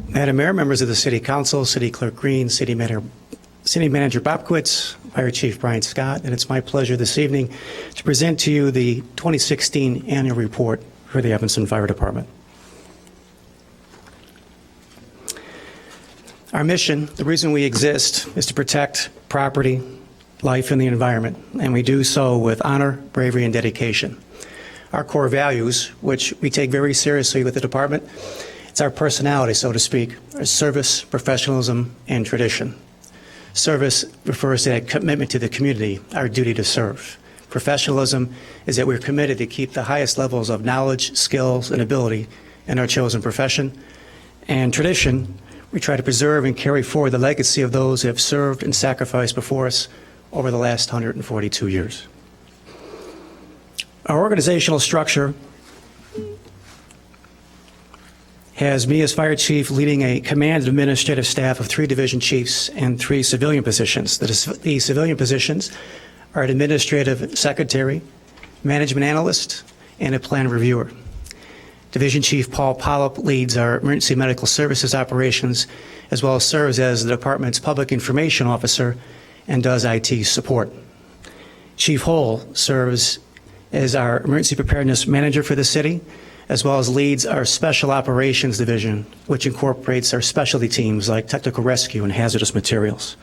Madam Mayor, members of the City Council, City Clerk Green, City Manager Bobkowitz, Fire Chief Brian Scott, and it's my pleasure this evening to present to you the 2016 annual report for the Evanston Fire Department. Our mission, the reason we exist, is to protect property, life, and the environment, and we do so with honor, bravery, and dedication. Our core values, which we take very seriously with the department, it's our personality, so to speak, our service, professionalism, and tradition. Service refers to that commitment to the community, our duty to serve. Professionalism is that we're committed to keep the highest levels of knowledge, skills, and ability in our chosen profession. And tradition, we try to preserve and carry forward the legacy of those who have served and sacrificed before us over the last 142 years. Our organizational structure has me as fire chief leading a command and administrative staff of 3 division chiefs and 3 civilian positions. The civilian positions are an administrative secretary, management analyst, and a plan reviewer. Division Chief Paul Polyp leads our emergency medical services operations, as well as serves as the department's public information officer and does IT support. Chief Hole serves as our emergency preparedness manager for the city, as well as leads our special operations division, which incorporates our specialty teams like technical rescue and hazardous materials.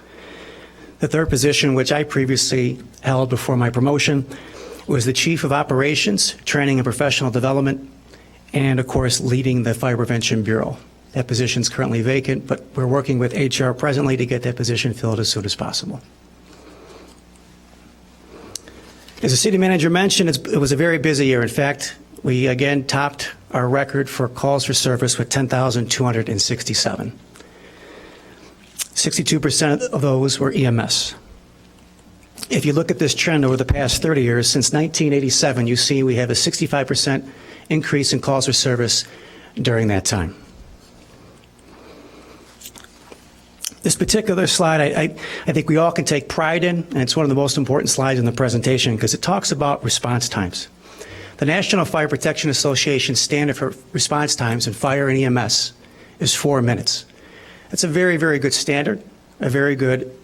The third position, which I previously held before my promotion, was the Chief of Operations, Training and Professional Development, and of course, leading the Fire Prevention Bureau. That position is currently vacant, but we're working with HR presently to get that position filled as soon as possible. As the city manager mentioned, it was a very busy year. In fact, we again topped our record for calls for service with 10,267. 62% of those were EMS. If you look at this trend over the past 30 years, since 1987, you see we have a 65% increase in calls for service during that time. This particular slide, I think we all can take pride in, and it's one of the most important slides in the presentation because it talks about response times. The National Fire Protection Association standard for response times in fire and EMS is 4 minutes. That's a very, very good standard, a very good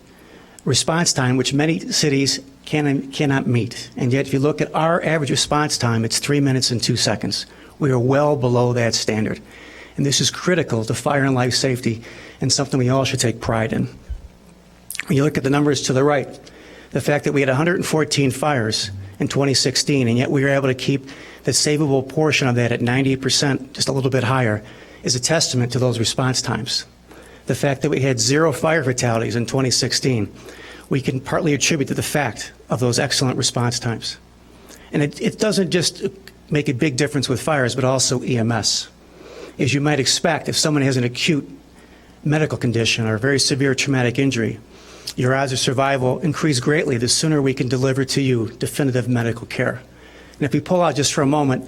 response time, which many cities cannot meet. And yet, if you look at our average response time, it's 3 minutes and 2 seconds. We are well below that standard. And this is critical to fire and life safety and something we all should take pride in. When you look at the numbers to the right, the fact that we had 114 fires in 2016, and yet we were able to keep the savable portion of that at 98%, just a little bit higher, is a testament to those response times. The fact that we had 0 fire fatalities in 2016, we can partly attribute to the fact of those excellent response times. And it doesn't just make a big difference with fires, but also EMS. As you might expect, if someone has an acute medical condition or a very severe traumatic injury, your odds of survival increase greatly the sooner we can deliver to you definitive medical care. And if we pull out just for a moment,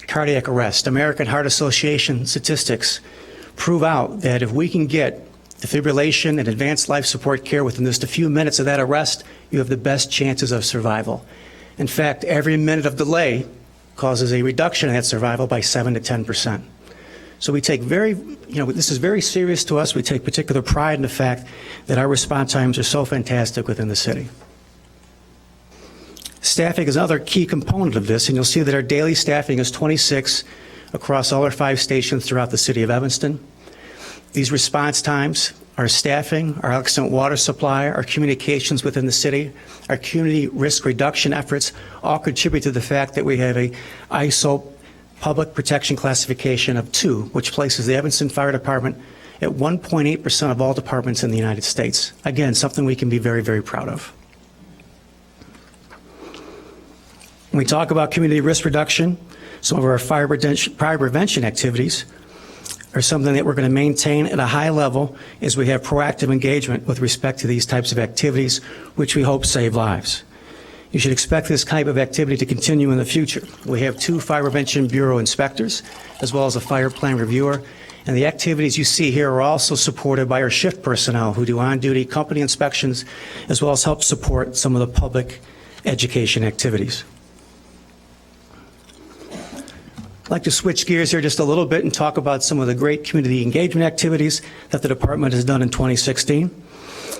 cardiac arrest, American Heart Association statistics prove out that if we can get defibrillation and advanced life support care within just a few minutes of that arrest, you have the best chances of survival. In fact, every minute of delay causes a reduction in that survival by 7 to 10%. So we take this is very serious to us. We take particular pride in the fact that our response times are so fantastic within the city. Staffing is another key component of this, and you'll see that our daily staffing is 26 across all our 5 stations throughout the city of Evanston. These response times, our staffing, our excellent water supply, our communications within the city, our community risk reduction efforts all contribute to the fact that we have a ISO public protection classification of 2, which places the Evanston Fire Department at 1.8% of all departments in the United States. Again, something we can be very, very proud of. When we talk about community risk reduction, some of our fire prevention activities are something that we're going to maintain at a high level as we have proactive engagement with respect to these types of activities, which we hope save lives. You should expect this type of activity to continue in the future. We have 2 Fire Prevention Bureau inspectors, as well as a fire plan reviewer, and the activities you see here are also supported by our shift personnel who do on-duty company inspections, as well as help support some of the public education activities. I'd like to switch gears here just a little bit and talk about some of the great community engagement activities that the department has done in 2016.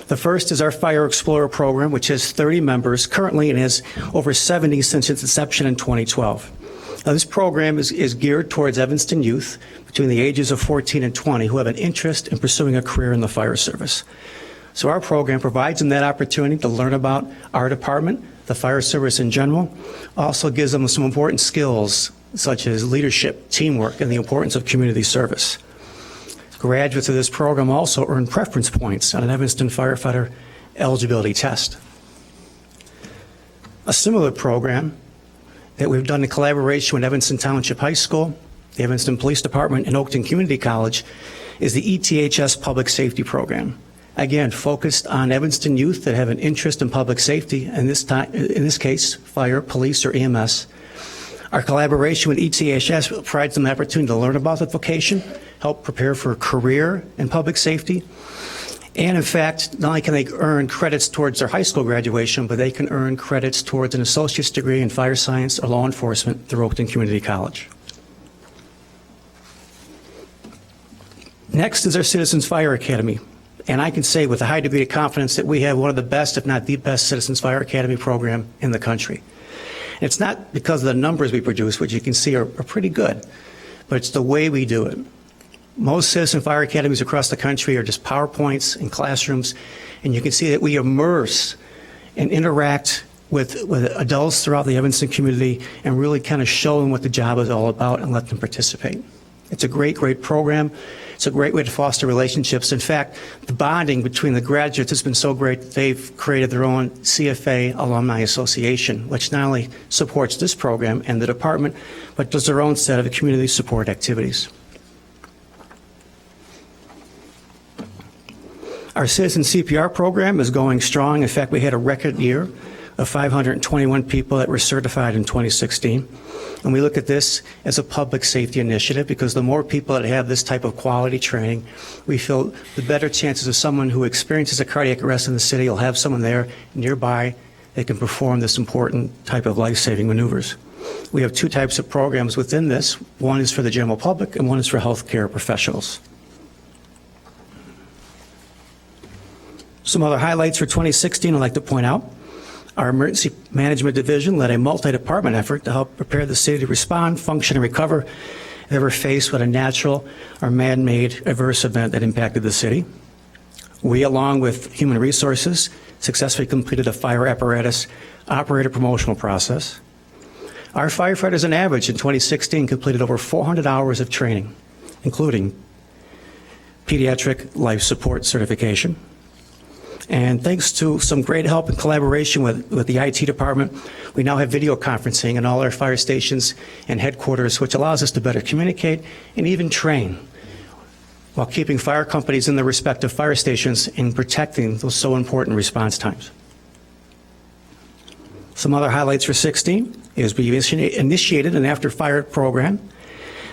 The first is our Fire Explorer program, which has 30 members currently and has over 70 since its inception in 2012. Now, this program is geared towards Evanston youth between the ages of 14 and 20 who have an interest in pursuing a career in the fire service. So our program provides them that opportunity to learn about our department, the fire service in general, also gives them some important skills such as leadership, teamwork, and the importance of community service. Graduates of this program also earn preference points on an Evanston firefighter eligibility test. A similar program that we've done in collaboration with Evanston Township High School, the Evanston Police Department, and Oakton Community College is the ETHS Public Safety Program. Again, focused on Evanston youth that have an interest in public safety, in this case, fire, police, or EMS. Our collaboration with ETHS provides them the opportunity to learn about the vocation, help prepare for a career in public safety, and in fact, not only can they earn credits towards their high school graduation, but they can earn credits towards an associate's degree in fire science or law enforcement through Oakton Community College. Next is our Citizens Fire Academy. And I can say with a high degree of confidence that we have one of the best, if not the best, Citizens Fire Academy program in the country. And it's not because of the numbers we produce, which you can see are pretty good, but it's the way we do it. Most citizen fire academies across the country are just PowerPoints and classrooms, and you can see that we immerse and interact with adults throughout the Evanston community and really kind of show them what the job is all about and let them participate. It's a great, great program. It's a great way to foster relationships. In fact, the bonding between the graduates has been so great that they've created their own CFA Alumni Association, which not only supports this program and the department, but does their own set of community support activities. Our Citizen CPR program is going strong. In fact, we had a record year of 521 people that were certified in 2016. And we look at this as a public safety initiative because the more people that have this type of quality training, we feel the better chances of someone who experiences a cardiac arrest in the city will have someone there nearby that can perform this important type of life-saving maneuvers. We have two types of programs within this. One is for the general public and one is for healthcare professionals. Some other highlights for 2016 I'd like to point out. Our Emergency Management Division led a multi-department effort to help prepare the city to respond, function, and recover if ever faced with a natural or man-made adverse event that impacted the city. We, along with Human Resources, successfully completed a fire apparatus operator promotional process. Our firefighters on average in 2016 completed over 400 hours of training, including pediatric life support certification. And thanks to some great help and collaboration with the IT department, we now have video conferencing in all our fire stations and headquarters, which allows us to better communicate and even train while keeping fire companies in their respective fire stations and protecting those so important response times. Some other highlights for 16 is we initiated an after fire program.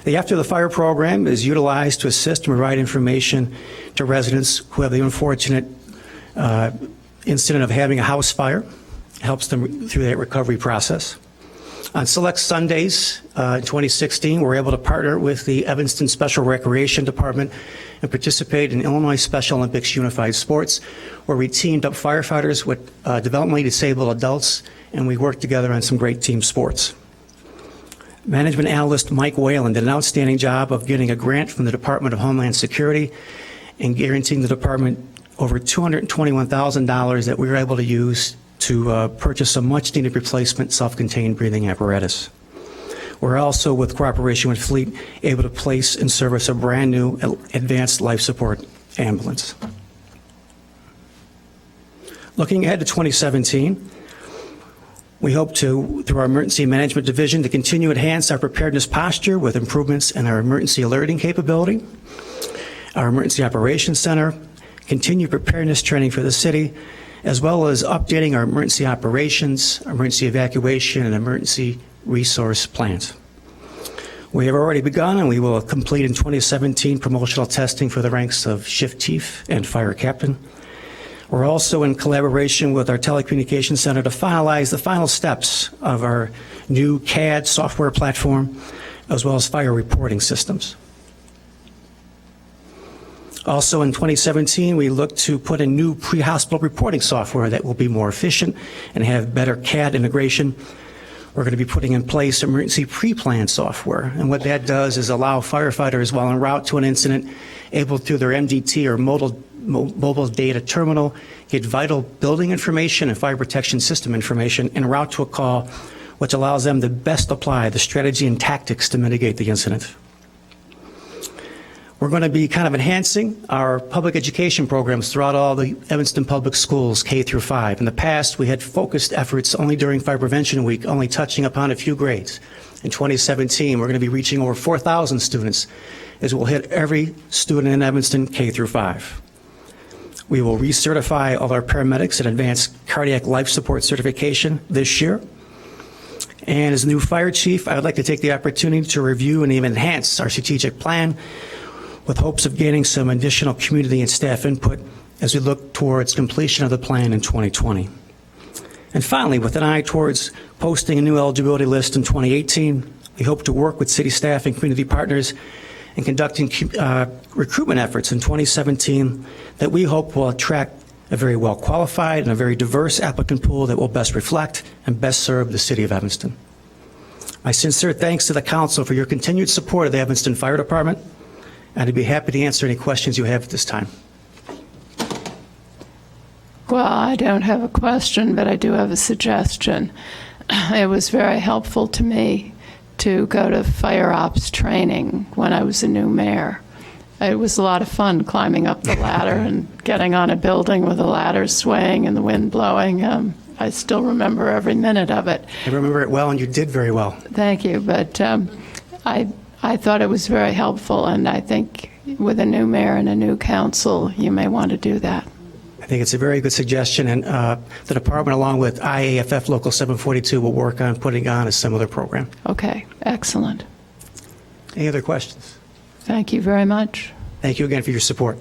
The After the Fire program is utilized to assist and provide information to residents who have the unfortunate incident of having a house fire. It helps them through that recovery process. On select Sundays in 2016, we were able to partner with the Evanston Special Recreation Department and participate in Illinois Special Olympics Unified Sports, where we teamed up firefighters with developmentally disabled adults, and we worked together on some great team sports. Management analyst Mike Whalen did an outstanding job of getting a grant from the Department of Homeland Security and guaranteeing the department over $221,000 that we were able to use to purchase a much-needed replacement self-contained breathing apparatus. We're also, with cooperation with Fleet, able to place and service a brand-new advanced life support ambulance. Looking ahead to 2017, we hope to, through our Emergency Management Division, to continue to enhance our preparedness posture with improvements in our emergency alerting capability, our Emergency Operations Center, continue preparedness training for the city, as well as updating our emergency operations, emergency evacuation, and emergency resource plans. We have already begun, and we will complete in 2017 promotional testing for the ranks of shift chief and fire captain. We're also in collaboration with our telecommunications center to finalize the final steps of our new CAD software platform as well as fire reporting systems. Also in 2017, we look to put in new pre-hospital reporting software that will be more efficient and have better CAD integration. We're going to be putting in place emergency pre-plan software. And what that does is allow firefighters while en route to an incident, able through their MDT or mobile data terminal, get vital building information and fire protection system information en route to a call, which allows them to best apply the strategy and tactics to mitigate the incident. We're going to be kind of enhancing our public education programs throughout all the Evanston public schools, K through 5. In the past, we had focused efforts only during Fire Prevention Week, only touching upon a few grades. In 2017, we're going to be reaching over 4,000 students, as we'll hit every student in Evanston, K through 5. We will recertify all our paramedics and advanced cardiac life support certification this year. And as new fire chief, I would like to take the opportunity to review and even enhance our strategic plan, with hopes of gaining some additional community and staff input as we look towards completion of the plan in 2020. And finally, with an eye towards posting a new eligibility list in 2018, we hope to work with city staff and community partners in conducting recruitment efforts in 2017 that we hope will attract a very well qualified and a very diverse applicant pool that will best reflect and best serve the city of Evanston. My sincere thanks to the council for your continued support of the Evanston Fire Department, and I'd be happy to answer any questions you have at this time. Well, I don't have a question, but I do have a suggestion. It was very helpful to me to go to fire ops training when I was a new mayor. It was a lot of fun climbing up the ladder and getting on a building with the ladder swaying and the wind blowing. I still remember every minute of it. I remember it well, and you did very well. Thank you, but I thought it was very helpful, and I think with a new mayor and a new council, you may want to do that. I think it's a very good suggestion, and the department, along with IAFF Local 742, will work on putting on a similar program. Okay, excellent. Any other questions? Thank you very much. Thank you again for your support.